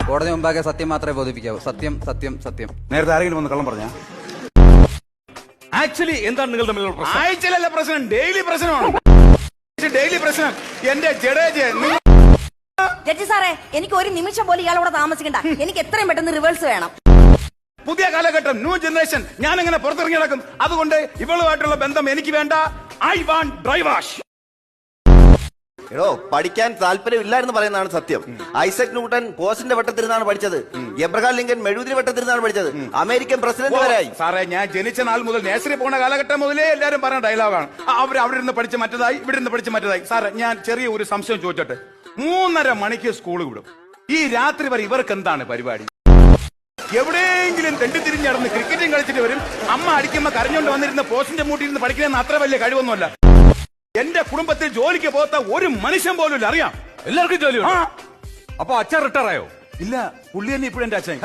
കോടതി മുമ്പാകെ സത്യം മാത്രമേ ബോധിപ്പിക്കാവൂ. സത്യം സത്യം സത്യം. നേരത്തെ ആരെങ്കിലും വന്ന് കള്ളം പറഞ്ഞ? ആക്ച്വലി എന്താണ് നിങ്ങൾ തമ്മിലുള്ള പ്രശ്നം? ആഴ്ചയിലല്ല പ്രശ്നം, ഡെയിലി പ്രശ്നമാണ്. ഡെയിലി പ്രശ്നം. എന്റെ ജഡേജ് ജഡ്ജി സാറേ, എനിക്ക് ഒരു നിമിഷം പോലും ഇയാളോടെ താമസിക്കണ്ട. എനിക്ക് എത്രയും പെട്ടെന്ന് റിവേഴ്സ് വേണം. പുതിയ കാലഘട്ടം, ന്യൂ ജനറേഷൻ. ഞാൻ എങ്ങനെ പുറത്തിറങ്ങി നടക്കും? അതുകൊണ്ട് ഇവളുമായിട്ടുള്ള ബന്ധം എനിക്ക് വേണ്ട. I want dry wash. എടോ, പഠിക്കാൻ താല്പര്യമില്ലായിരുന്നു പറയുന്നതാണ് സത്യം. ഐസക് ന്യൂട്ടൺ പോസ്റ്റിന്റെ വട്ടത്തിരുന്നാണ് പഠിച്ചത്. എബ്രഹാം ലിങ്കൻ മെഴുകുതിരി വട്ടത്തിരുന്നാണ് പഠിച്ചത്. അമേരിക്കൻ പ്രസിഡന്റ് വരായി. സാറേ, ഞാൻ ജനിച്ച നാൾ മുതൽ നേഴ്സറി പോണ കാലഘട്ടം മുതലേ എല്ലാരും പറഞ്ഞ ഡയലോഗാണ്. അവർ അവിടെ ഇരുന്ന് പഠിച്ച് മറ്റേതായി, ഇവിടെ ഇരുന്ന് പഠിച്ച് മറ്റേതായി. സാറേ, ഞാൻ ചെറിയ ഒരു സംശയം ചോദിച്ചോട്ടെ. 3:30 മണിക്ക് സ്കൂൾ വിടും. ഈ രാത്രി വരെ ഇവർക്ക് എന്താണ് പരിപാടി? എവിടെയെങ്കിലും തെണ്ടിത്തിരിഞ്ഞ് നടന്ന് ക്രിക്കറ്റും കളിച്ചിട്ട് വരും. അമ്മ അടിക്കുമ്പോ കരഞ്ഞോണ്ട് വന്നിരുന്ന പോസ്റ്റിന്റെ മൂട്ടിയിരുന്ന് പഠിക്കുന്ന അത്ര വലിയ കഴിവൊന്നുമല്ല. എന്റെ കുടുംബത്തിൽ ജോലിക്ക് പോകാത്ത ഒരു മനുഷ്യൻ പോലും ഇല്ല. അറിയാം, എല്ലാവർക്കും ജോലി. അപ്പൊ അച്ഛൻ റിട്ടയർ ആയോ? ഇല്ല, പുള്ളി തന്നെ ഇപ്പോഴും എന്റെ അച്ഛൻ.